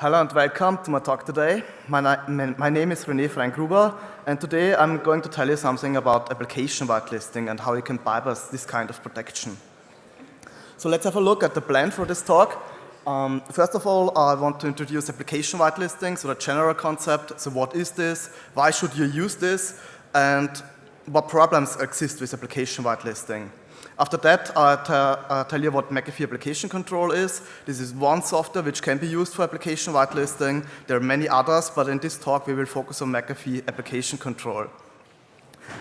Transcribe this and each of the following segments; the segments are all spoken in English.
Hello and welcome to my talk today. My name is René Freingruber, and today I'm going to tell you something about application whitelisting and how you can bypass this kind of protection. So let's have a look at the plan for this talk. First of all, I want to introduce application whitelisting, so the general concept. So what is this? Why should you use this? And what problems exist with application whitelisting? After that, I'll tell you what McAfee application control is. This is one software which can be used for application whitelisting. There are many others, but in this talk we will focus on McAfee application control.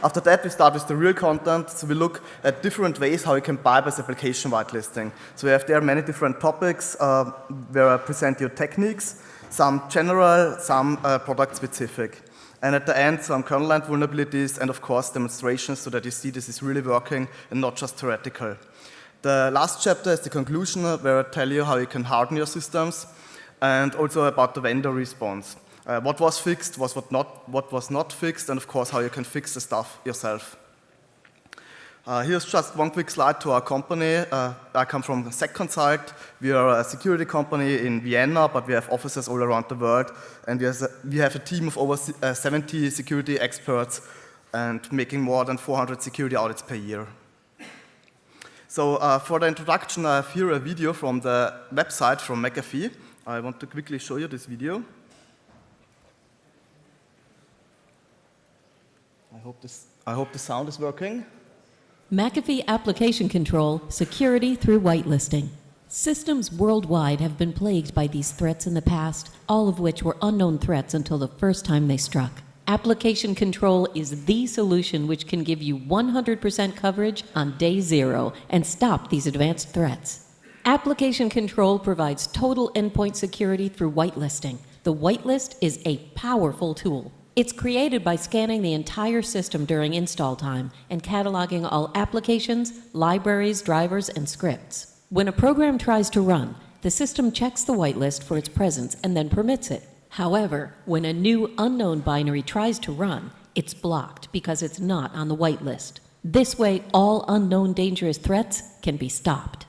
After that, we start with the real content. So we look at different ways how you can bypass application whitelisting. So we have there many different topics where I present you techniques, some general, some product specific. And at the end, some kernel-end vulnerabilities and, of course, demonstrations so that you see this is really working and not just theoretical. The last chapter is the conclusion where I tell you how you can harden your systems and also about the vendor response. What was fixed, what was not fixed, and, of course, how you can fix the stuff yourself. Here's just one quick slide to our company. I come from SecConsult. We are a security company in Vienna, but we have offices all around the world. And we have a team of over 70 security experts and making more than 400 security audits per year. So for the introduction, I have here a video from the website from McAfee. I want to quickly show you this video. I hope the sound is working. McAfee Application Control, Security through Whitelisting. Systems worldwide have been plagued by these threats in the past, all of which were unknown threats until the first time they struck. Application Control is the solution which can give you 100% coverage on day zero and stop these advanced threats. Application Control provides total endpoint security through whitelisting. The whitelist is a powerful tool. It's created by scanning the entire system during install time and cataloging all applications, libraries, drivers, and scripts. When a program tries to run, the system checks the whitelist for its presence and then permits it. However, when a new unknown binary tries to run, it's blocked because it's not on the whitelist. This way, all unknown dangerous threats can be stopped.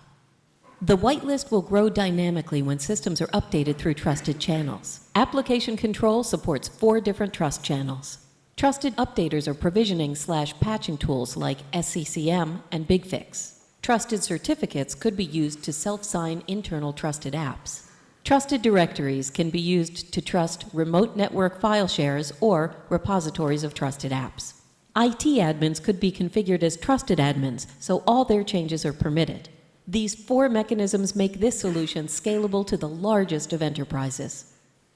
The whitelist will grow dynamically when systems are updated through trusted channels. Application Control supports 4 different trust channels. Trusted updaters are provisioning/patching tools like SCCM and BigFix. Trusted certificates could be used to self-sign internal trusted apps. Trusted directories can be used to trust remote network file shares or repositories of trusted apps. IT admins could be configured as trusted admins, so all their changes are permitted. These 4 mechanisms make this solution scalable to the largest of enterprises.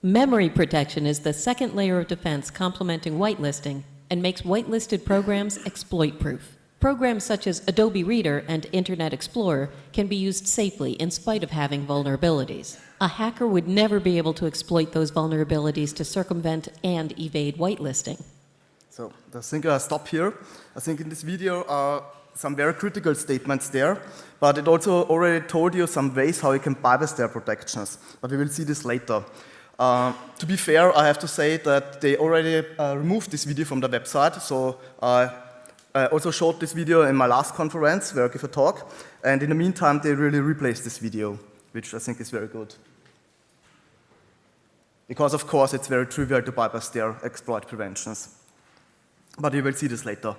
Memory protection is the second layer of defense complementing whitelisting and makes whitelisted programs exploit-proof. Programs such as Adobe Reader and Internet Explorer can be used safely in spite of having vulnerabilities. A hacker would never be able to exploit those vulnerabilities to circumvent and evade whitelisting. So I think I'll stop here. I think in this video some very critical statements there, but it also already told you some ways how you can bypass their protections, but we will see this later. To be fair, I have to say that they already removed this video from the website, so I also showed this video in my last conference where I give a talk, and in the meantime they really replaced this video, which I think is very good. Because of course it's very trivial to bypass their exploit preventions. But you will see this later.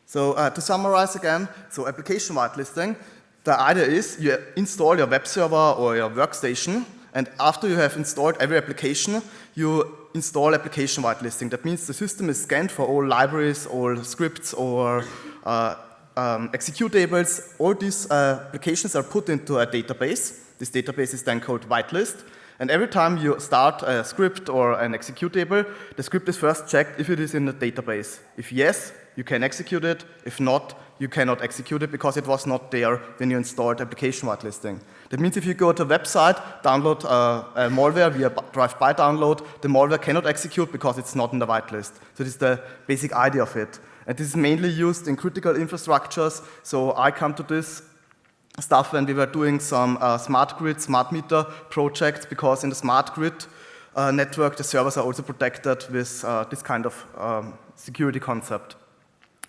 So to summarize again, so application whitelisting, the idea is you install your web server or your workstation, and after you have installed every application, you install application whitelisting. That means the system is scanned for all libraries, all scripts, or executables. All these applications are put into a database. This database is then called whitelist. And every time you start a script or an executable, the script is first checked if it is in the database. If yes, you can execute it. If not, you cannot execute it because it was not there when you installed application whitelisting. That means if you go to a website, download a malware via drive-by download, the malware cannot execute because it's not in the whitelist. So this is the basic idea of it. And this is mainly used in critical infrastructures. So I come to this stuff when we were doing some smart grid, smart meter projects, because in the smart grid network, the servers are also protected with this kind of security concept.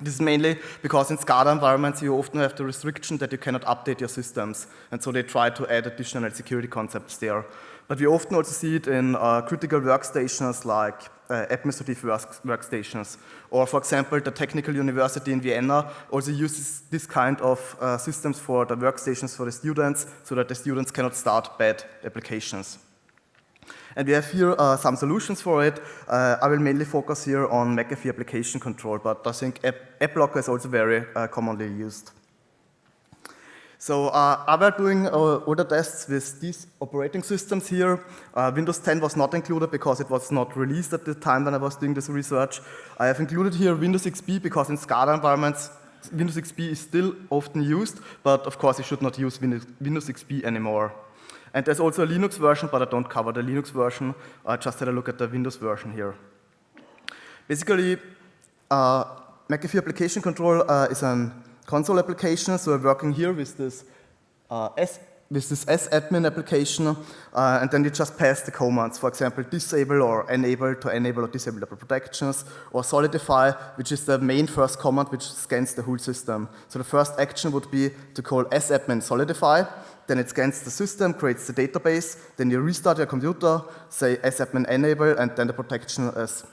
This is mainly because in SCADA environments you often have the restriction that you cannot update your systems, and so they try to add additional security concepts there. But we often also see it in critical workstations like administrative workstations, or for example the Technical University in Vienna also uses this kind of systems for the workstations for the students so that the students cannot start bad applications. And we have here some solutions for it. I will mainly focus here on McAfee application control, but I think AppLocker is also very commonly used. So I was doing all the tests with these operating systems here. Windows 10 was not included because it was not released at the time when I was doing this research. I have included here Windows XP because in SCADA environments, Windows XP is still often used, but of course you should not use Windows XP anymore. And there's also a Linux version, but I don't cover the Linux version. I just had a look at the Windows version here. Basically, McAfee application control is a console application, so we're working here with this S-admin application, and then you just pass the commands. For example, disable or enable to enable or disable the protections, or solidify, which is the main first command which scans the whole system. So the first action would be to call S-admin solidify, then it scans the system, creates the database, then you restart your computer, say S-admin enable, and then the protection is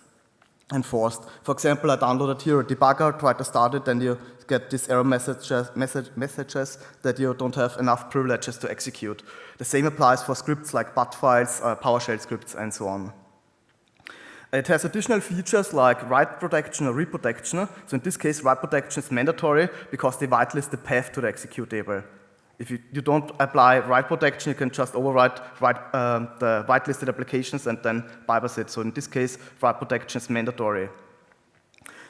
enforced. For example, I downloaded here a debugger, tried to start it, then you get these error messages that you don't have enough privileges to execute. The same applies for scripts like bat files, PowerShell scripts, and so on. It has additional features like write protection or read protection. So in this case, write protection is mandatory because they whitelist the path to the executable. If you don't apply write protection, you can just overwrite the whitelisted applications and then bypass it. So in this case, write protection is mandatory.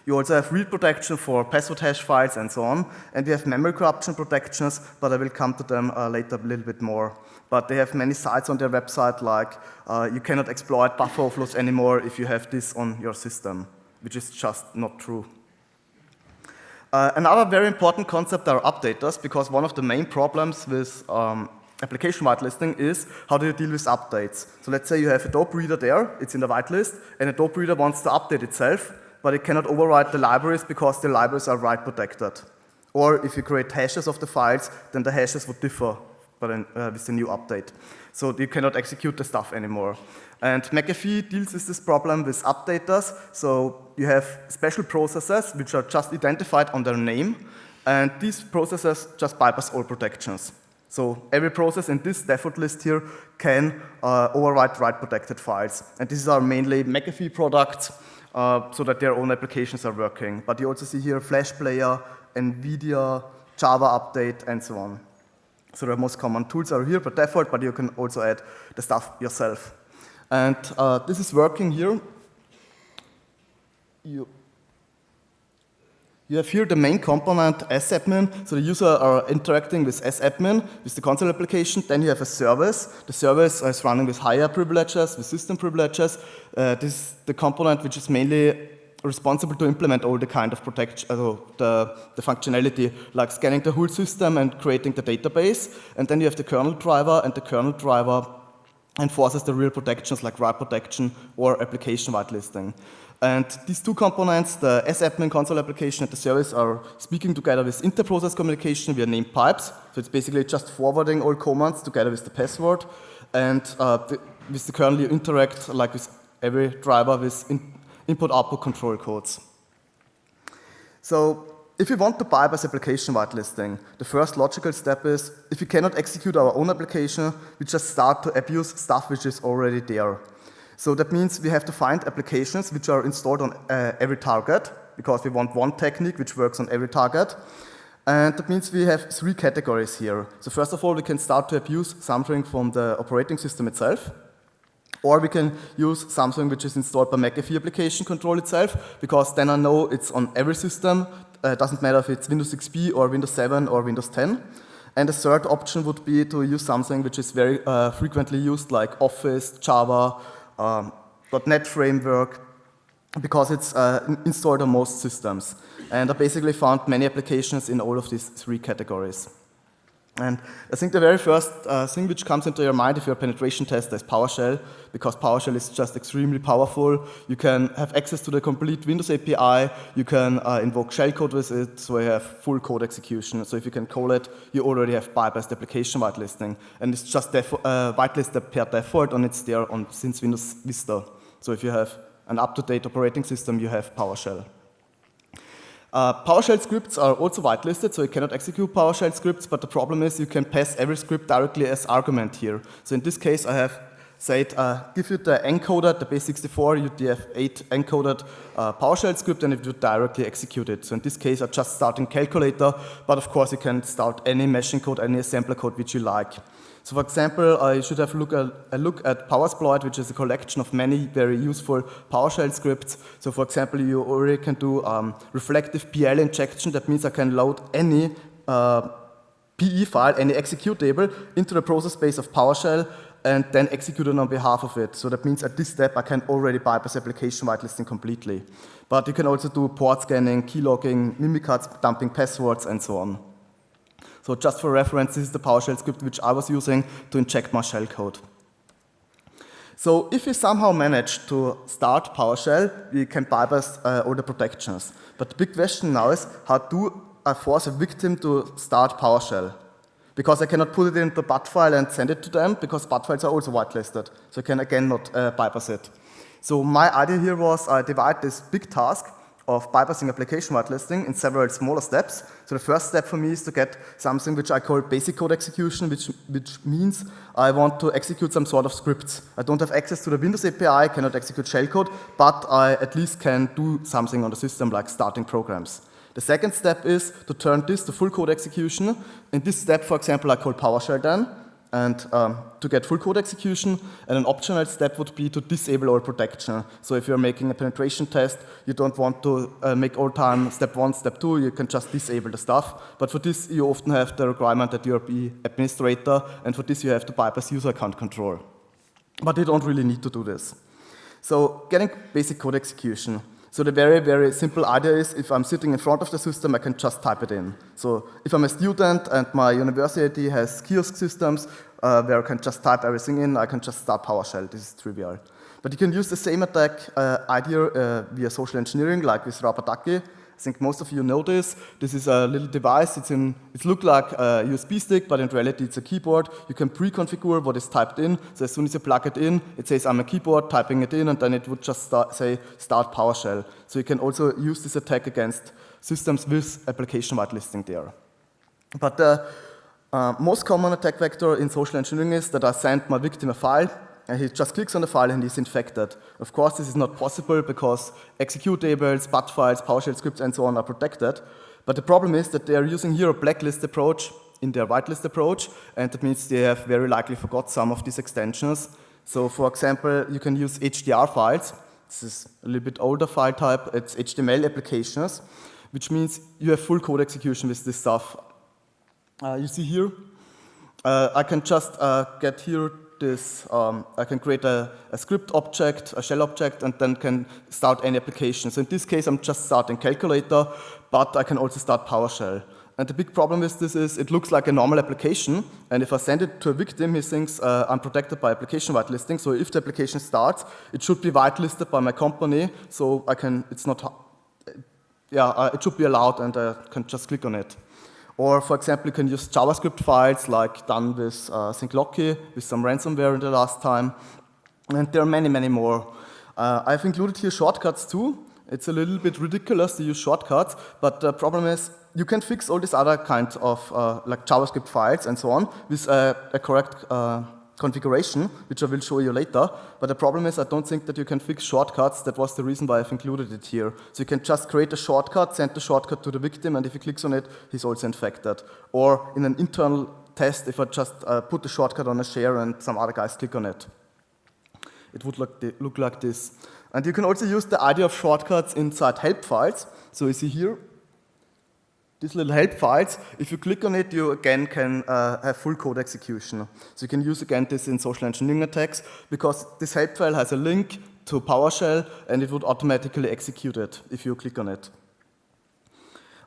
You also have read protection for password hash files and so on. And we have memory corruption protections, but I will come to them later a little bit more. But they have many sites on their website, like you cannot exploit buffer overflows anymore if you have this on your system, which is just not true. Another very important concept are updaters, because one of the main problems with application whitelisting is how do you deal with updates. So let's say you have a dope reader there, it's in the whitelist, and a dope reader wants to update itself, but it cannot overwrite the libraries because the libraries are write protected. Or if you create hashes of the files, then the hashes would differ with the new update. So you cannot execute the stuff anymore. And McAfee deals with this problem with updaters. So you have special processes which are just identified on their name, and these processes just bypass all protections. So every process in this default list here can overwrite write protected files. And these are mainly McAfee products, so that their own applications are working. But you also see here Flash Player, NVIDIA, Java Update, and so on. So the most common tools are here by default, but you can also add the stuff yourself. And this is working here. You have here the main component S-admin. So the user are interacting with S-admin, with the console application. Then you have a service. The service is running with higher privileges, with system privileges. This is the component which is mainly responsible to implement all the kind of protection, the functionality, like scanning the whole system and creating the database. And then you have the kernel driver, and the kernel driver enforces the real protections like write protection or application whitelisting. And these two components, the S-admin console application and the service, are speaking together with inter-process communication via named pipes. So it's basically just forwarding all commands together with the password. And with the kernel you interact like with every driver with input-output control codes. So if we want to bypass application whitelisting, the first logical step is, if we cannot execute our own application, we just start to abuse stuff which is already there. So that means we have to find applications which are installed on every target, because we want one technique which works on every target. And that means we have three categories here. So first of all, we can start to abuse something from the operating system itself. Or we can use something which is installed by McAfee application control itself, because then I know it's on every system. It doesn't matter if it's Windows XP or Windows 7 or Windows 10. And the third option would be to use something which is very frequently used, like Office, Java, .NET Framework, because it's installed on most systems. And I basically found many applications in all of these three categories. And I think the very first thing which comes into your mind if you're a penetration tester is PowerShell, because PowerShell is just extremely powerful. You can have access to the complete Windows API, you can invoke shellcode with it, so you have full code execution. So if you can call it, you already have bypassed application whitelisting. And it's just whitelisted per default, and it's there since Windows Vista. So if you have an up-to-date operating system, you have PowerShell. PowerShell scripts are also whitelisted, so you cannot execute PowerShell scripts, but the problem is you can pass every script directly as argument here. So in this case, I have said, give you the encoded, the base64 UTF-8 encoded PowerShell script, and it would directly execute it. So in this case, I just start in calculator, but of course you can start any meshing code, any assembler code which you like. So for example, you should have a look at PowerSploit, which is a collection of many very useful PowerShell scripts. So for example, you already can do reflective PL injection. That means I can load any PE file, any executable, into the process space of PowerShell and then execute it on behalf of it. So that means at this step, I can already bypass application whitelisting completely. But you can also do port scanning, keylogging, mimicards, dumping passwords, and so on. So just for reference, this is the PowerShell script which I was using to inject my shellcode. So if we somehow manage to start PowerShell, we can bypass all the protections. But the big question now is, how do I force a victim to start PowerShell? Because I cannot put it into a BAT file and send it to them, because BAT files are also whitelisted. So I can again not bypass it. So my idea here was I divide this big task of bypassing application whitelisting in several smaller steps. So the first step for me is to get something which I call basic code execution, which means I want to execute some sort of scripts. I don't have access to the Windows API, I cannot execute shellcode, but I at least can do something on the system like starting programs. The second step is to turn this to full code execution. In this step, for example, I call PowerShell then, and to get full code execution, and an optional step would be to disable all protection. So if you're making a penetration test, you don't want to make all time step 1, step 2, you can just disable the stuff. But for this, you often have the requirement that you're the administrator, and for this you have to bypass user account control. But you don't really need to do this. So getting basic code execution. So the very, very simple idea is if I'm sitting in front of the system, I can just type it in. So if I'm a student and my university has kiosk systems where I can just type everything in, I can just start PowerShell. This is trivial. But you can use the same attack idea via social engineering, like with Rabataki. I think most of you know this. This is a little device. It looks like a USB stick, but in reality it's a keyboard. You can pre-configure what is typed in. So as soon as you plug it in, it says I'm a keyboard, typing it in, and then it would just say start PowerShell. So you can also use this attack against systems with application whitelisting there. But the most common attack vector in social engineering is that I send my victim a file, and he just clicks on the file and he's infected. Of course, this is not possible because executables, BAT files, PowerShell scripts, and so on are protected. But the problem is that they are using here a blacklist approach in their whitelist approach, and that means they have very likely forgot some of these extensions. So for example, you can use HDR files. This is a little bit older file type. It's HTML applications, which means you have full code execution with this stuff. You see here, I can just get here this, I can create a script object, a shell object, and then can start any application. So in this case, I'm just starting calculator, but I can also start PowerShell. And the big problem with this is it looks like a normal application, and if I send it to a victim, he thinks I'm protected by application whitelisting. So if the application starts, it should be whitelisted by my company, so I can, it's not, it should be allowed, and I can just click on it. Or, for example, you can use JavaScript files like done with Synclocky, with some ransomware in the last time. And there are many, many more. I've included here shortcuts too. It's a little bit ridiculous to use shortcuts, but the problem is you can fix all these other kinds of like JavaScript files and so on with a correct configuration, which I will show you later. But the problem is I don't think that you can fix shortcuts. That was the reason why I've included it here. So you can just create a shortcut, send the shortcut to the victim, and if he clicks on it, he's also infected. Or in an internal test, if I just put the shortcut on a share and some other guys click on it, it would look like this. And you can also use the idea of shortcuts inside help files. So you see here, these little help files, if you click on it, you again can have full code execution. So you can use again this in social engineering attacks, because this help file has a link to PowerShell, and it would automatically execute it if you click on it.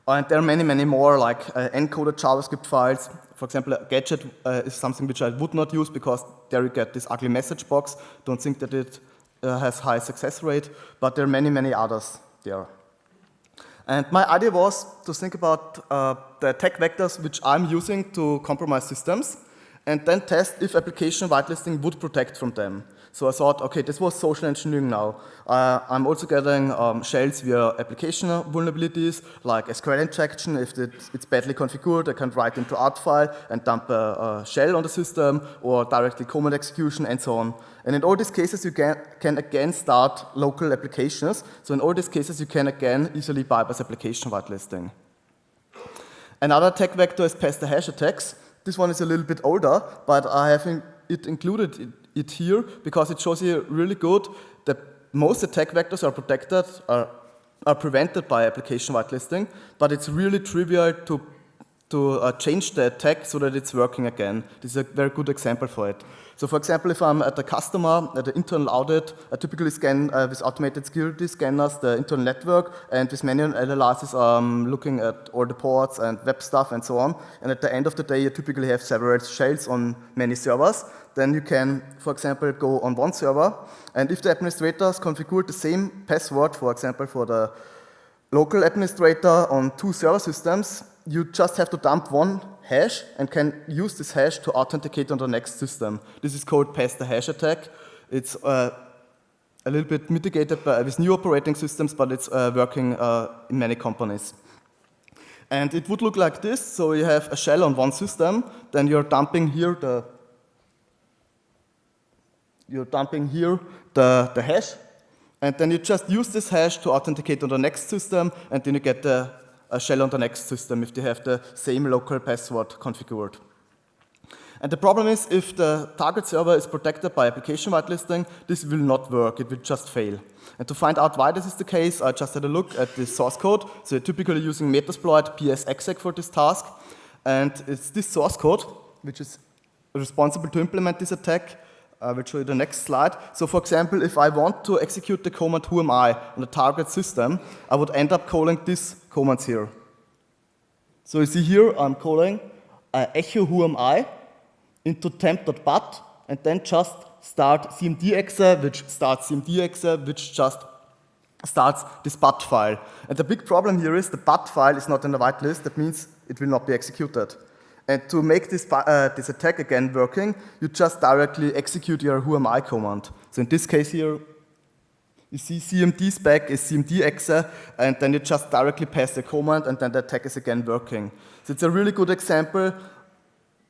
And there are many, many more, like encoded JavaScript files. For example, a gadget is something which I would not use because there you get this ugly message box. Don't think that it has high success rate, but there are many, many others there. And my idea was to think about the attack vectors which I'm using to compromise systems, and then test if application whitelisting would protect from them. So I thought, okay, this was social engineering now. I'm also getting shells via application vulnerabilities, like SQL injection. If it's badly configured, I can write into art file and dump a shell on the system, or directly command execution, and so on. And in all these cases, you can again start local applications. So in all these cases, you can again easily bypass application whitelisting. Another attack vector is pass the hash attacks. This one is a little bit older, but I have included it here because it shows you really good that most attack vectors are protected, are prevented by application whitelisting, but it's really trivial to change the attack so that it's working again. This is a very good example for it. So for example, if I'm at the customer, at the internal audit, I typically scan with automated security scanners the internal network, and with manual analysis looking at all the ports and web stuff and so on. And at the end of the day, you typically have several shells on many servers. Then you can, for example, go on one server, and if the administrators configure the same password, for example, for the local administrator on 2 server systems, you just have to dump one hash and can use this hash to authenticate on the next system. This is called pass the hash attack. It's a little bit mitigated with new operating systems, but it's working in many companies. And it would look like this. So you have a shell on one system, then you're dumping here the hash, and then you just use this hash to authenticate on the next system, and then you get a shell on the next system if they have the same local password configured. And the problem is, if the target server is protected by application whitelisting, this will not work, it will just fail. And to find out why this is the case, I just had a look at the source code. So you're typically using Metasploit PSExec for this task, and it's this source code which is responsible to implement this attack. I will show you the next slide. So for example, if I want to execute the command who am I on the target system, I would end up calling these commands here. So you see here, I'm calling echo who am I into temp.bat, and then just start cmd-exe, which starts cmd-exe, which just starts this bat file. And the big problem here is the bat file is not in the whitelist. That means it will not be executed. And to make this attack again working, you just directly execute your whoami command. So in this case here, you see cmd spec is cmd-exe, and then you just directly pass the command, and then the attack is again working. So it's a really good example.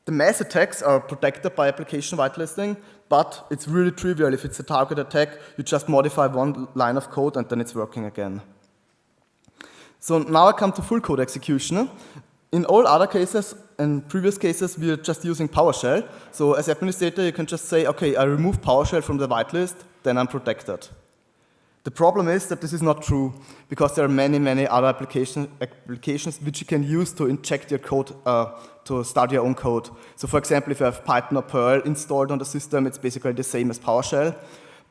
The mass attacks are protected by application whitelisting, but it's really trivial. If it's a target attack, you just modify one line of code, and then it's working again. So now I come to full code execution. In all other cases, in previous cases, we are just using PowerShell. So as administrator, you can just say, okay, I remove PowerShell from the whitelist, then I'm protected. The problem is that this is not true, because there are many, many other applications which you can use to inject your code, to start your own code. So for example, if you have Python or Perl installed on the system, it's basically the same as PowerShell.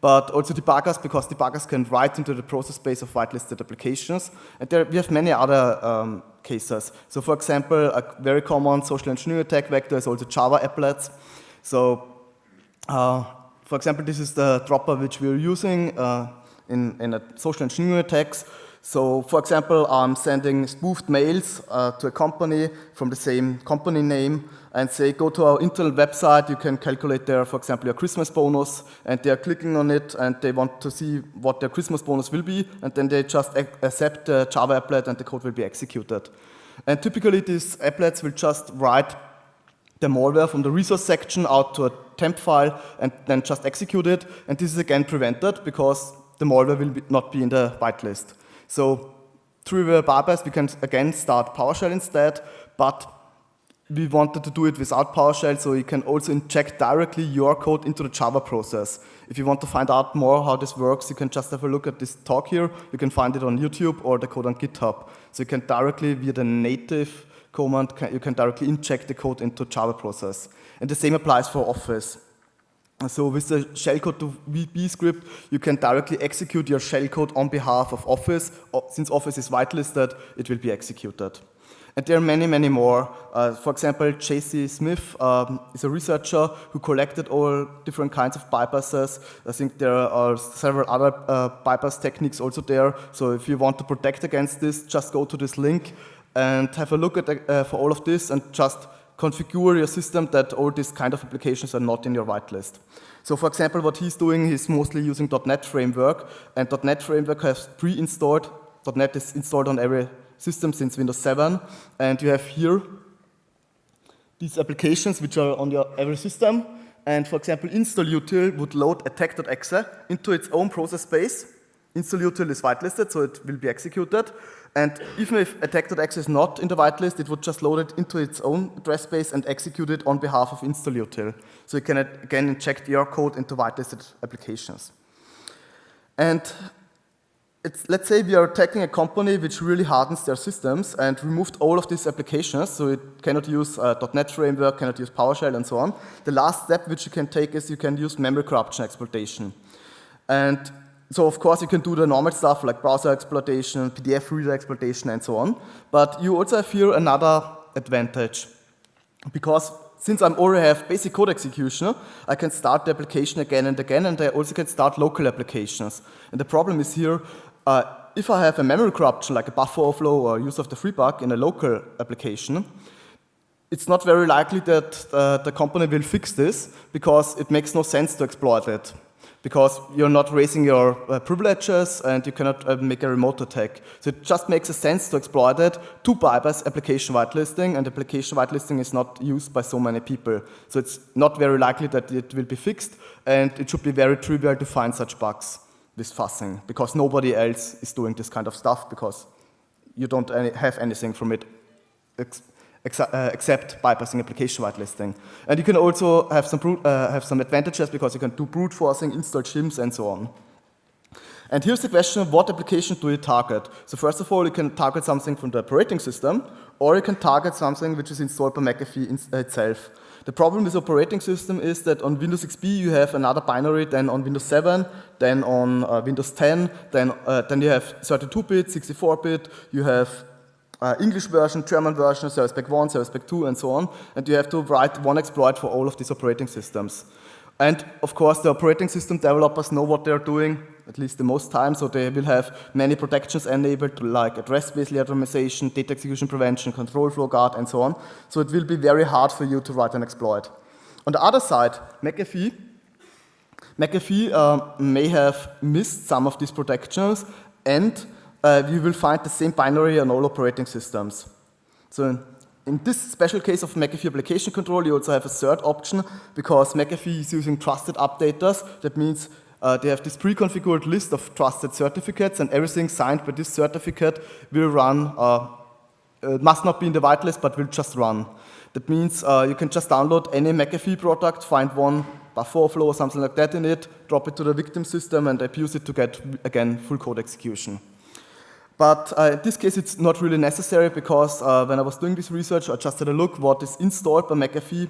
But also debuggers, because debuggers can write into the process space of whitelisted applications. And there we have many other cases. So for example, a very common social engineering attack vector is also Java applets. So for example, this is the dropper which we're using in a social engineering attacks. So for example, I'm sending spoofed mails to a company from the same company name, and say, go to our internal website, you can calculate their, for example, your Christmas bonus, and they're clicking on it, and they want to see what their Christmas bonus will be, and then they just accept the Java applet, and the code will be executed. And typically, these applets will just write the malware from the resource section out to a temp file, and then just execute it, and this is again prevented, because the malware will not be in the whitelist. So through the bypass, we can again start PowerShell instead, but we wanted to do it without PowerShell, so you can also inject directly your code into the Java process. If you want to find out more how this works, you can just have a look at this talk here. You can find it on YouTube or the code on GitHub. So you can directly, via the native command, you can directly inject the code into Java process. And the same applies for Office. So with the shellcode to VB script, you can directly execute your shellcode on behalf of Office. Since Office is whitelisted, it will be executed. And there are many, many more. For example, J.C. Smith is a researcher who collected all different kinds of bypasses. I think there are several other bypass techniques also there. So if you want to protect against this, just go to this link and have a look at for all of this and just configure your system that all these kind of applications are not in your whitelist. So for example, what he's doing, he's mostly using .NET Framework, and .NET Framework has pre-installed. .NET is installed on every system since Windows 7, and you have here these applications which are on your every system. And for example, install-util would load attack.exe into its own process space. Install-util is whitelisted, so it will be executed. And even if attack.exe is not in the whitelist, it would just load it into its own address space and execute it on behalf of install-util. So you can again inject your code into whitelisted applications. And let's say we are attacking a company which really hardens their systems and removed all of these applications, so it cannot use .NET Framework, cannot use PowerShell, and so on. The last step which you can take is you can use memory corruption exploitation. And so of course you can do the normal stuff like browser exploitation, PDF reader exploitation, and so on. But you also have here another advantage. Because since I already have basic code execution, I can start the application again and again, and I also can start local applications. And the problem is here, if I have a memory corruption like a buffer overflow or use of the free bug in a local application, it's not very likely that the company will fix this because it makes no sense to exploit it. Because you're not raising your privileges and you cannot make a remote attack. So it just makes a sense to exploit it to bypass application whitelisting, and application whitelisting is not used by so many people. So it's not very likely that it will be fixed, and it should be very trivial to find such bugs with fuzzing, because nobody else is doing this kind of stuff, because you don't have anything from it except bypassing application whitelisting. And you can also have some advantages because you can do brute forcing, install shims, and so on. And here's the question, what application do you target? So first of all, you can target something from the operating system, or you can target something which is installed by McAfee itself. The problem with operating system is that on Windows XP you have another binary than on Windows 7, then on Windows 10, then you have 32-bit, 64-bit, you have English version, German version, Service Pack 1, Service Pack 2, and so on, and you have to write one exploit for all of these operating systems. And of course, the operating system developers know what they're doing, at least the most time, so they will have many protections enabled, like address-based legitimization, data execution prevention, control flow guard, and so on. So it will be very hard for you to write an exploit. On the other side, McAfee may have missed some of these protections, and we will find the same binary on all operating systems. So in this special case of McAfee application control, you also have a third option, because McAfee is using trusted updaters. That means they have this pre-configured list of trusted certificates, and everything signed by this certificate will run, must not be in the whitelist, but will just run. That means you can just download any McAfee product, find one buffer overflow or something like that in it, drop it to the victim system, and abuse it to get, again, full code execution. But in this case, it's not really necessary, because when I was doing this research, I just had a look what is installed by McAfee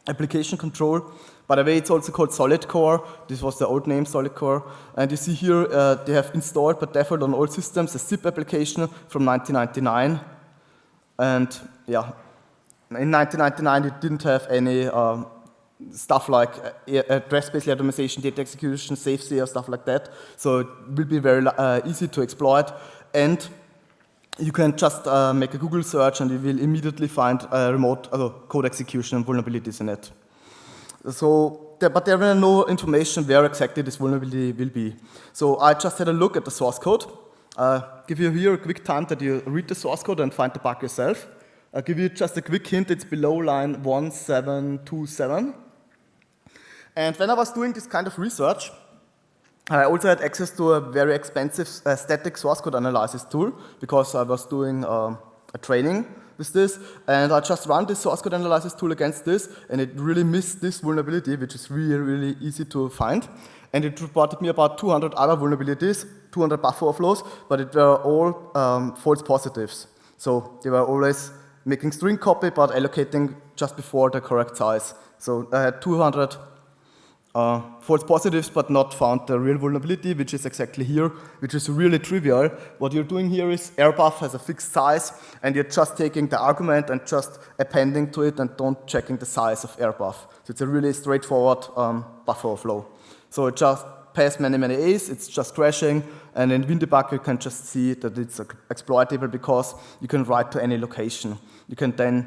application control. By the way, it's also called Solid Core. This was the old name, Solid Core. And you see here, they have installed by default on all systems a zip application from 1999. And yeah, in 1999, it didn't have any stuff like address-based legitimization, data execution, safe-C, or stuff like that. So it will be very easy to exploit. And you can just make a Google search, and you will immediately find remote code execution and vulnerabilities in it. So, but there were no information where exactly this vulnerability will be. So I just had a look at the source code. Give you here a quick time that you read the source code and find the bug yourself. I'll give you just a quick hint, it's below line 1727. And when I was doing this kind of research, I also had access to a very expensive static source code analysis tool, because I was doing a training with this, and I just ran this source code analysis tool against this, and it really missed this vulnerability, which is really, really easy to find. And it reported me about 200 other vulnerabilities, 200 buffer overflows, but it were all false positives. So they were always making string copy, but allocating just before the correct size. So I had 200 false positives, but not found the real vulnerability, which is exactly here, which is really trivial. What you're doing here is airbuff has a fixed size, and you're just taking the argument and just appending to it and don't checking the size of airbuff. So it's a really straightforward buffer overflow. So it just passed many A's, it's just crashing, and in WinDebug you can just see that it's exploitable because you can write to any location. You can then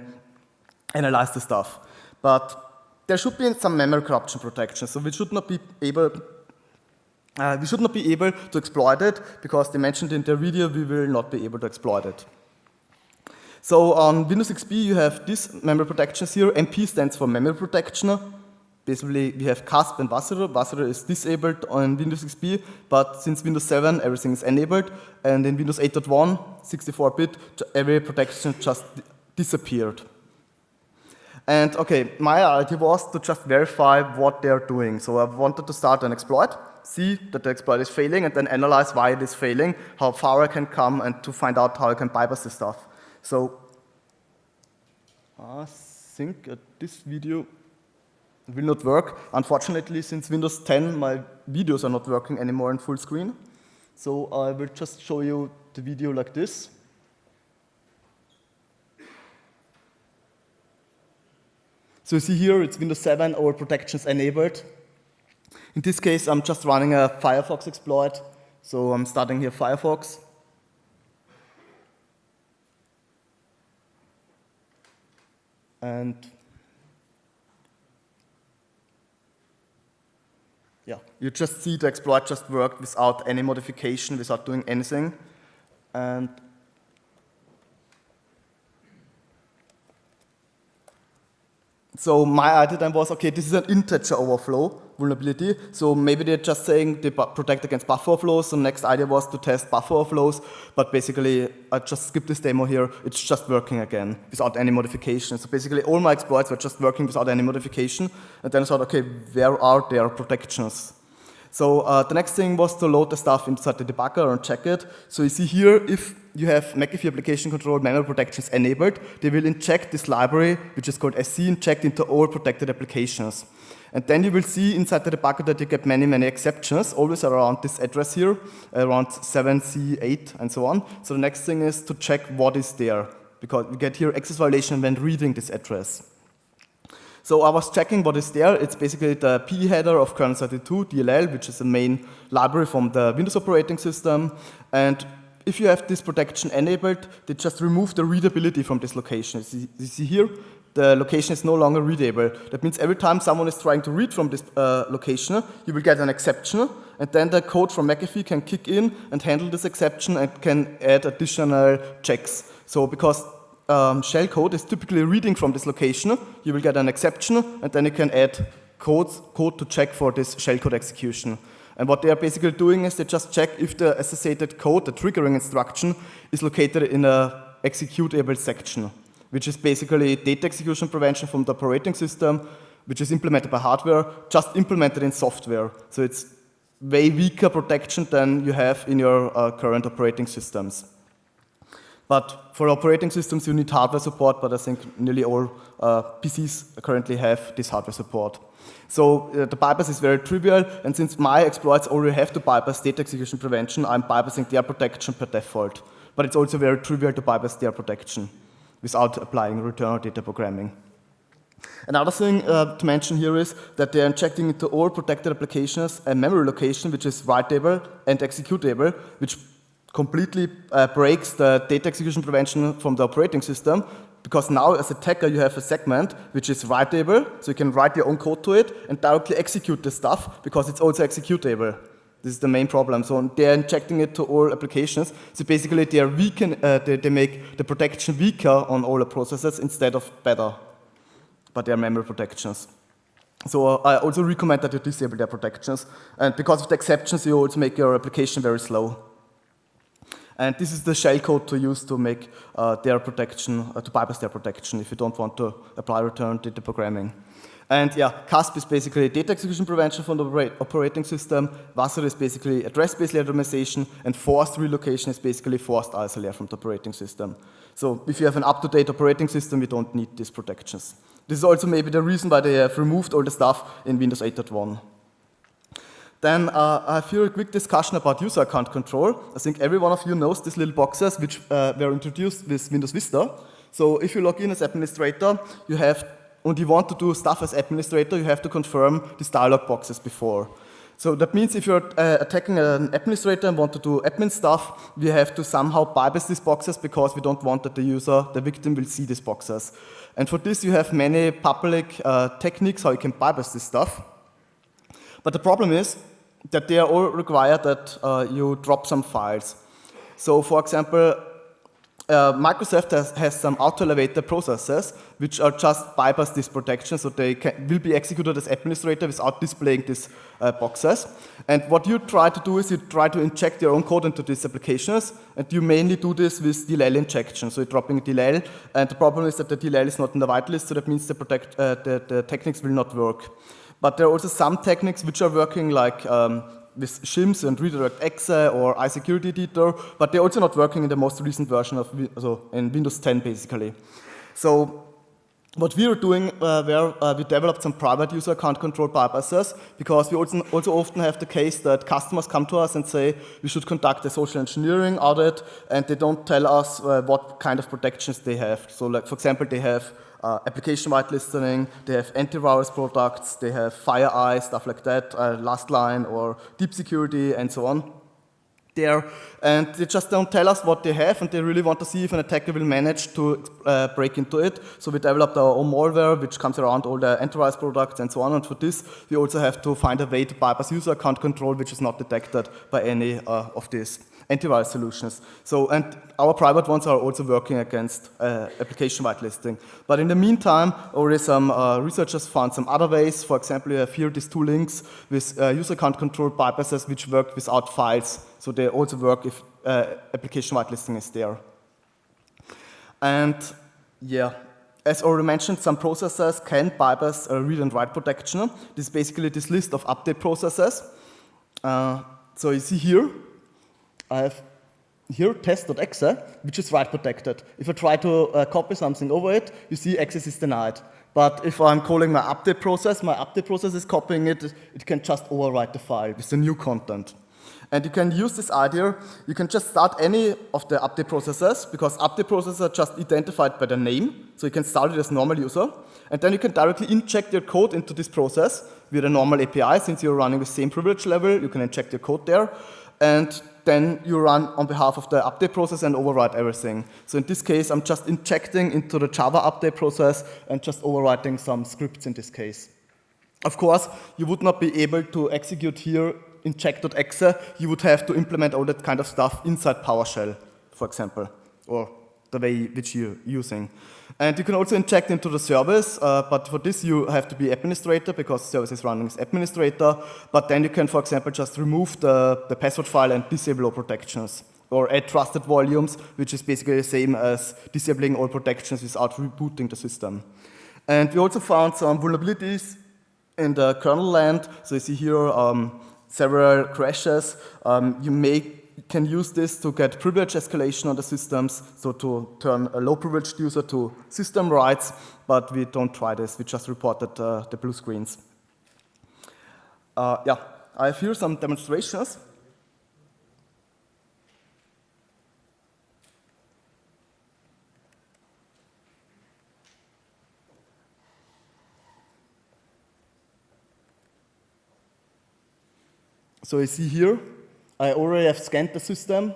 analyze the stuff. But there should be some memory corruption protection, so we should not be able to exploit it, because they mentioned in their video we will not be able to exploit it. So on Windows XP you have these memory protections here. MP stands for memory protection. Basically we have CASP and Wasserer. Wasserer is disabled on Windows XP, but since Windows 7 everything is enabled, and in Windows 8.1, 64-bit, every protection just disappeared. And okay, my idea was to just verify what they're doing. So I wanted to start an exploit, see that the exploit is failing, and then analyze why it is failing, how far I can come, and to find out how I can bypass this stuff. So I think this video will not work. Unfortunately, since Windows 10, my videos are not working anymore in full screen. So I will just show you the video like this. So you see here, it's Windows 7, all protections enabled. In this case, I'm just running a Firefox exploit. So I'm starting here Firefox. And yeah, you just see the exploit just worked without any modification, without doing anything. And so my idea then was, okay, this is an integer overflow vulnerability, so maybe they're just saying they protect against buffer overflows. So next idea was to test buffer overflows, but basically I just skipped this demo here. It's just working again without any modification. So basically all my exploits were just working without any modification, and then I thought, okay, where are their protections? So the next thing was to load the stuff inside the debugger and check it. So you see here, if you have McAfee application control memory protections enabled, they will inject this library, which is called SC, inject into all protected applications. And then you will see inside the debugger that you get many exceptions, always around this address here, around 7C8 and so on. So the next thing is to check what is there, because we get here access violation when reading this address. So I was checking what is there. It's basically the PE header of kernel 32, DLL, which is the main library from the Windows operating system. And if you have this protection enabled, they just remove the readability from this location. You see here, the location is no longer readable. That means every time someone is trying to read from this location, you will get an exception, and then the code from McAfee can kick in and handle this exception and can add additional checks. So because shellcode is typically reading from this location, you will get an exception, and then you can add code to check for this shellcode execution. And what they are basically doing is they just check if the associated code, the triggering instruction, is located in a executable section, which is basically data execution prevention from the operating system, which is implemented by hardware, just implemented in software. So it's way weaker protection than you have in your current operating systems. But for operating systems, you need hardware support, but I think nearly all PCs currently have this hardware support. So the bypass is very trivial, and since my exploits already have to bypass data execution prevention, I'm bypassing their protection per default. But it's also very trivial to bypass their protection without applying return or data programming. Another thing to mention here is that they're injecting into all protected applications a memory location which is writable and executable, which completely breaks the data execution prevention from the operating system, because now as a attacker you have a segment which is writable, so you can write your own code to it and directly execute the stuff because it's also executable. This is the main problem. So they're injecting it to all applications. So basically they are they make the protection weaker on all the processes instead of better, but they are memory protections. So I also recommend that you disable their protections, and because of the exceptions you also make your application very slow. And this is the shellcode to use to make their protection, to bypass their protection if you don't want to apply return data programming. And yeah, CASP is basically data execution prevention from the operating system. Wasserer is basically address-based randomization, and forced relocation is basically forced isolate from the operating system. So if you have an up-to-date operating system, you don't need these protections. This is also maybe the reason why they have removed all the stuff in Windows 8.1. Then I have here a quick discussion about user account control. I think every one of you knows these little boxes which were introduced with Windows Vista. So if you log in as administrator, you have, and you want to do stuff as administrator, you have to confirm these dialog boxes before. So that means if you're attacking an administrator and want to do admin stuff, we have to somehow bypass these boxes because we don't want that the user, the victim, will see these boxes. And for this, you have many public techniques how you can bypass this stuff. But the problem is that they are all require that you drop some files. So for example, Microsoft has some auto-elevator processes which are just bypass this protection, so they will be executed as administrator without displaying these boxes. And what you try to do is you try to inject your own code into these applications, and you mainly do this with DLL injection. So you're dropping DLL, and the problem is that the DLL is not in the whitelist, so that means the techniques will not work. But there are also some techniques which are working, like with shims and redirect exe or iSecurity editor, but they're also not working in the most recent version of in Windows 10 basically. So what we are doing, we developed some private user account control bypasses, because we also often have the case that customers come to us and say we should conduct a social engineering audit, and they don't tell us what kind of protections they have. So like, for example, they have application whitelisting, they have antivirus products, they have FireEye, stuff like that, last line or deep security and so on there. And they just don't tell us what they have, and they really want to see if an attacker will manage to break into it. So we developed our own malware, which comes around all the antivirus products and so on. And for this, we also have to find a way to bypass user account control, which is not detected by any of these antivirus solutions. So, and our private ones are also working against application whitelisting. But in the meantime, already some researchers found some other ways. For example, you have here these two links with user account control bypasses which work without files. So they also work if application whitelisting is there. And yeah, as already mentioned, some processes can bypass read and write protection. This is basically this list of update processes. So you see here, I have here test.exe, which is write protected. If I try to copy something over it, you see access is denied. But if I'm calling my update process is copying it, it can just overwrite the file with the new content. And you can use this idea, you can just start any of the update processes, because update processes are just identified by the name, so you can start it as normal user, and then you can directly inject your code into this process via a normal API. Since you're running the same privilege level, you can inject your code there, and then you run on behalf of the update process and overwrite everything. So in this case, I'm just injecting into the Java update process and just overwriting some scripts in this case. Of course, you would not be able to execute here inject.exe. You would have to implement all that kind of stuff inside PowerShell, for example, or the way which you're using. And you can also inject into the service, but for this you have to be administrator, because the service is running as administrator. But then you can, for example, just remove the password file and disable all protections, or add trusted volumes, which is basically the same as disabling all protections without rebooting the system. And we also found some vulnerabilities in the kernel land. So you see here several crashes. You can use this to get privilege escalation on the systems, so to turn a low-privileged user to system rights, but we don't try this. We just reported the blue screens. Yeah, I have here some demonstrations. So you see here, I already have scanned the system,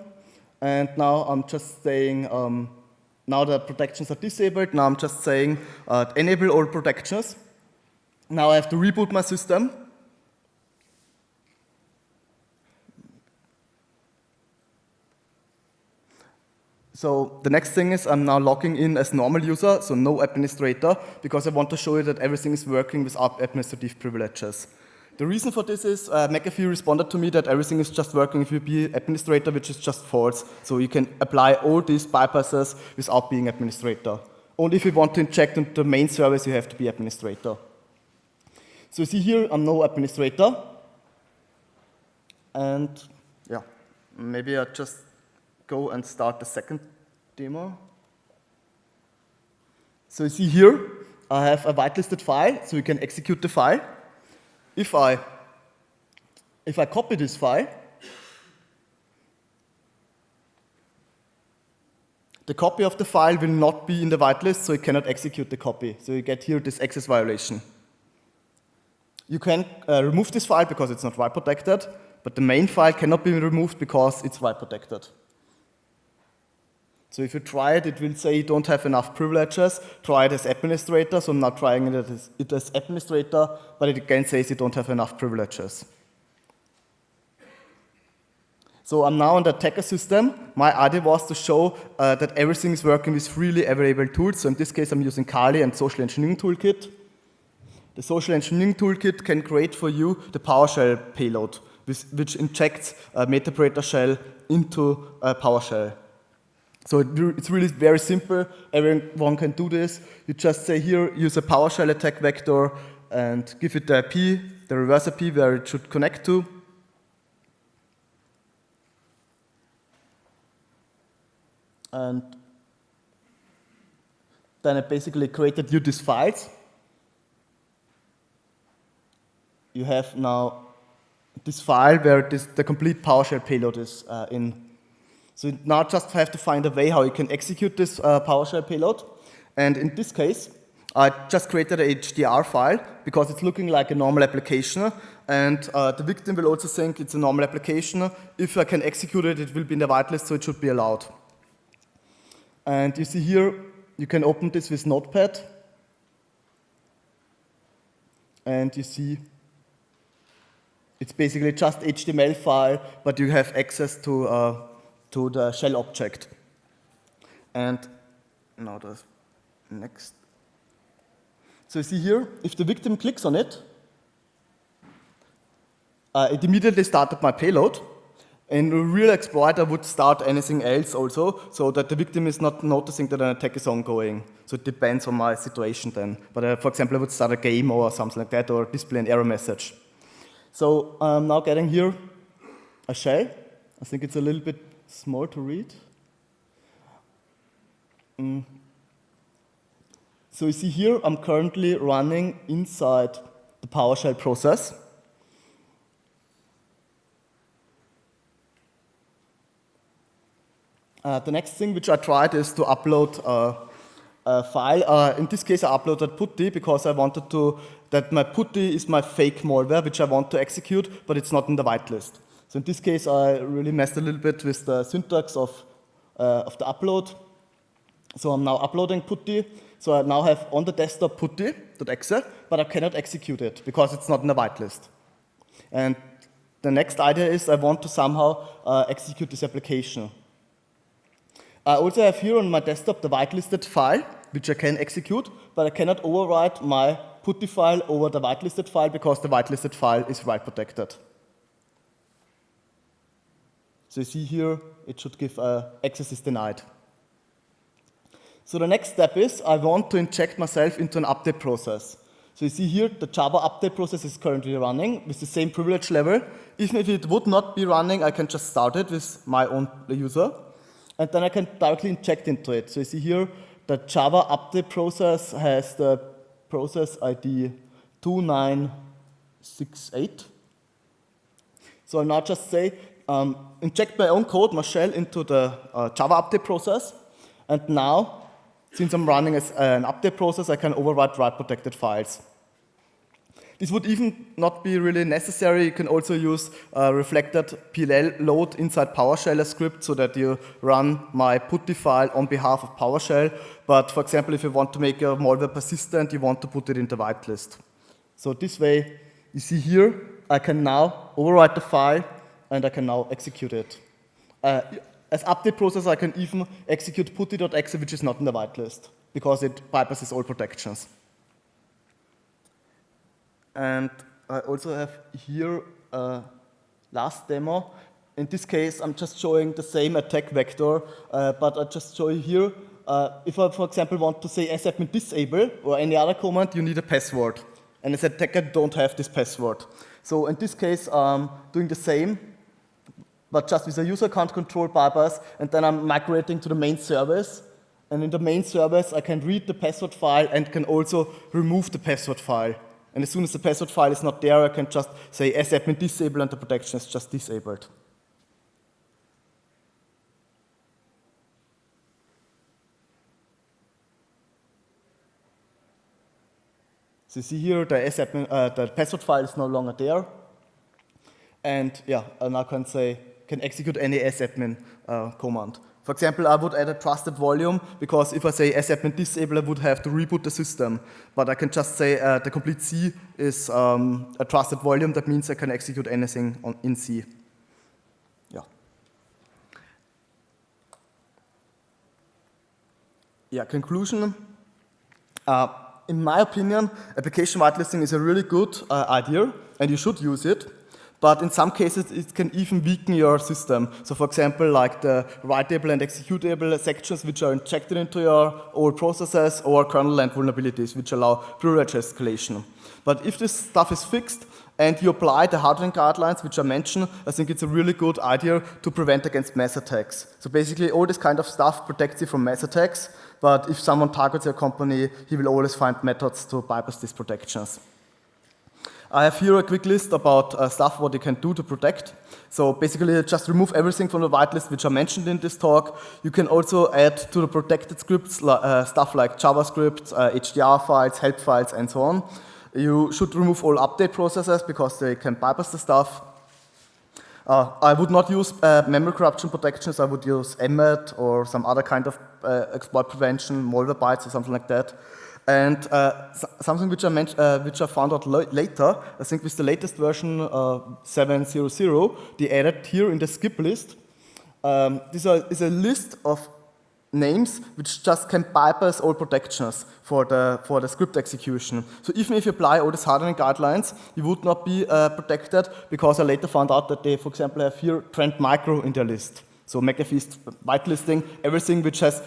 and now I'm just saying, now the protections are disabled, now I'm just saying, enable all protections. Now I have to reboot my system. So the next thing is I'm now logging in as normal user, so no administrator, because I want to show you that everything is working without administrative privileges. The reason for this is McAfee responded to me that everything is just working if you be administrator, which is just false. So you can apply all these bypasses without being administrator. Only if you want to inject into the main service, you have to be administrator. So you see here, I'm no administrator. And yeah, maybe I just go and start the second demo. So you see here, I have a whitelisted file, so you can execute the file. If I if I copy this file, the copy of the file will not be in the whitelist, so it cannot execute the copy. So you get here this access violation. You can remove this file because it's not write protected, but the main file cannot be removed because it's write protected. So if you try it, it will say you don't have enough privileges. Try it as administrator, so I'm not trying it as administrator, but it again says you don't have enough privileges. So I'm now on the attacker system. My idea was to show that everything is working with freely available tools. So in this case, I'm using Kali and Social Engineering Toolkit. The Social Engineering Toolkit can create for you the PowerShell payload, which injects a MetaParameter shell into PowerShell. So it's really very simple. Everyone can do this. You just say here, use a PowerShell attack vector and give it the IP, the reverse IP where it should connect to. And then I basically created you these files. You have now this file where the complete PowerShell payload is in. So you now just have to find a way how you can execute this PowerShell payload. And in this case, I just created a HDR file because it's looking like a normal application. And the victim will also think it's a normal application. If I can execute it, it will be in the whitelist, so it should be allowed. And you see here, you can open this with Notepad. And you see, it's basically just HTML file, but you have access to the shell object. And now the next. So you see here, if the victim clicks on it, it immediately started my payload. And a real exploiter would start anything else also, so that the victim is not noticing that an attack is ongoing. So it depends on my situation then. But for example, I would start a game or something like that, or display an error message. So I'm now getting here a shell. I think it's a little bit small to read. So you see here, I'm currently running inside the PowerShell process. The next thing which I tried is to upload a file. In this case, I uploaded putty because I wanted that my putty is my fake malware, which I want to execute, but it's not in the whitelist. So in this case, I really messed a little bit with the syntax of the upload. So I'm now uploading putty. So I now have on the desktop putty.exe, but I cannot execute it because it's not in the whitelist. And the next idea is I want to somehow execute this application. I also have here on my desktop the whitelisted file, which I can execute, but I cannot overwrite my putty file over the whitelisted file because the whitelisted file is write protected. So you see here, it should give access is denied. So the next step is I want to inject myself into an update process. So you see here, the Java update process is currently running with the same privilege level. Even if it would not be running, I can just start it with my own user. And then I can directly inject into it. So you see here, the Java update process has the process ID 2968. So I'll now just say, inject my own code, my shell, into the Java update process. And now, since I'm running as an update process, I can overwrite write-protected files. This would even not be really necessary. You can also use reflected PLL load inside PowerShell script so that you run my putty file on behalf of PowerShell. But for example, if you want to make a malware persistent, you want to put it in the whitelist. So this way, you see here, I can now overwrite the file and I can now execute it. As update process, I can even execute putty.exe, which is not in the whitelist, because it bypasses all protections. And I also have here a last demo. In this case, I'm just showing the same attack vector, but I just show you here. If I, for example, want to say sadmin disable or any other command, you need a password. And as attacker, don't have this password. So in this case, I'm doing the same, but just with a user account control bypass, and then I'm migrating to the main service. And in the main service, I can read the password file and can also remove the password file. And as soon as the password file is not there, I can just say sadmin disable and the protection is just disabled. So you see here the password file is no longer there. And yeah, I now can execute any sadmin command. For example, I would add a trusted volume, because if I say sadmin disable, I would have to reboot the system. But I can just say the complete C is a trusted volume. That means I can execute anything in C. Yeah. Yeah, conclusion. In my opinion, application whitelisting is a really good idea, and you should use it. But in some cases, it can even weaken your system. So for example, like the writable and executable sections which are injected into your old processes, or kernel-land vulnerabilities which allow privilege escalation. But if this stuff is fixed and you apply the hardening guidelines which I mentioned, I think it's a really good idea to prevent against mass attacks. So basically all this kind of stuff protects you from mass attacks, but if someone targets your company, he will always find methods to bypass these protections. I have here a quick list about stuff what you can do to protect. So basically just remove everything from the whitelist which I mentioned in this talk. You can also add to the protected scripts stuff like JavaScript, HDR files, help files, and so on. You should remove all update processes because they can bypass the stuff. I would not use memory corruption protections. I would use MMET or some other kind of exploit prevention, Malwarebytes or something like that. And something which I found out later, I think with the latest version 7.0.0, they added here in the skip list. This is a list of names which just can bypass all protections for the script execution. So even if you apply all these hardening guidelines, you would not be protected, because I later found out that they, for example, have here Trend Micro in their list. So McAfee's whitelisting everything which has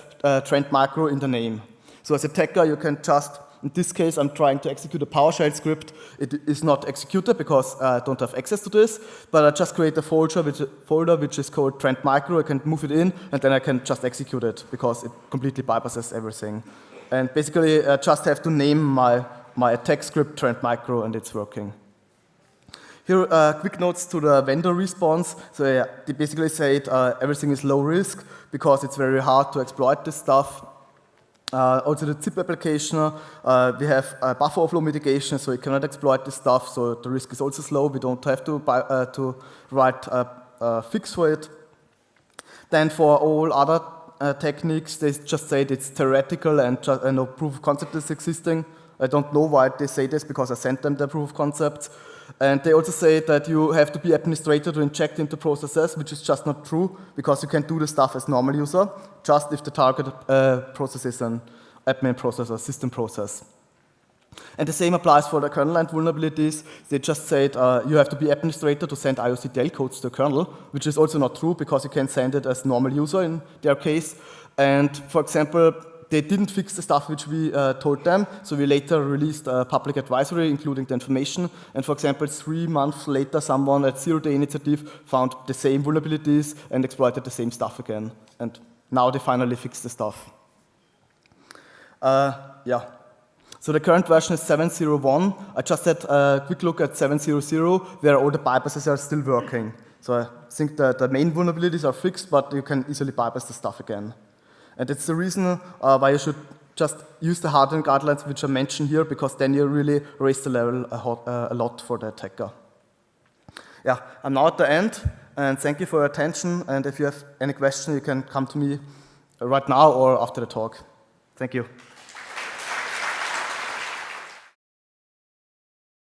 Trend Micro in the name. So as a attacker, you can just, in this case, I'm trying to execute a PowerShell script. It is not executed because I don't have access to this, but I just create a folder which is called Trend Micro. I can move it in, and then I can just execute it because it completely bypasses everything. And basically, I just have to name my attack script Trend Micro, and it's working. Here, quick notes to the vendor response. So yeah, they basically said everything is low risk because it's very hard to exploit this stuff. Also the zip application, we have buffer overflow mitigation, so you cannot exploit this stuff, so the risk is also slow. We don't have to write a fix for it. Then for all other techniques, they just say it's theoretical and no proof of concept is existing. I don't know why they say this, because I sent them the proof of concept. And they also say that you have to be administrator to inject into processes, which is just not true, because you can do the stuff as normal user, just if the target process is an admin process or system process. And the same applies for the kernel-land vulnerabilities. They just said you have to be administrator to send IOCDL codes to the kernel, which is also not true, because you can send it as normal user in their case. And for example, they didn't fix the stuff which we told them, so we later released a public advisory including the information. And for example, 3 months later, someone at Zero Day Initiative found the same vulnerabilities and exploited the same stuff again. And now they finally fixed the stuff. Yeah. So the current version is 7.0.1. I just had a quick look at 7.0.0, where all the bypasses are still working. So I think the main vulnerabilities are fixed, but you can easily bypass the stuff again. And that's the reason why you should just use the hardening guidelines which I mentioned here, because then you really raise the level a lot for the attacker. Yeah, I'm now at the end, and thank you for your attention. And if you have any question, you can come to me right now or after the talk. Thank you.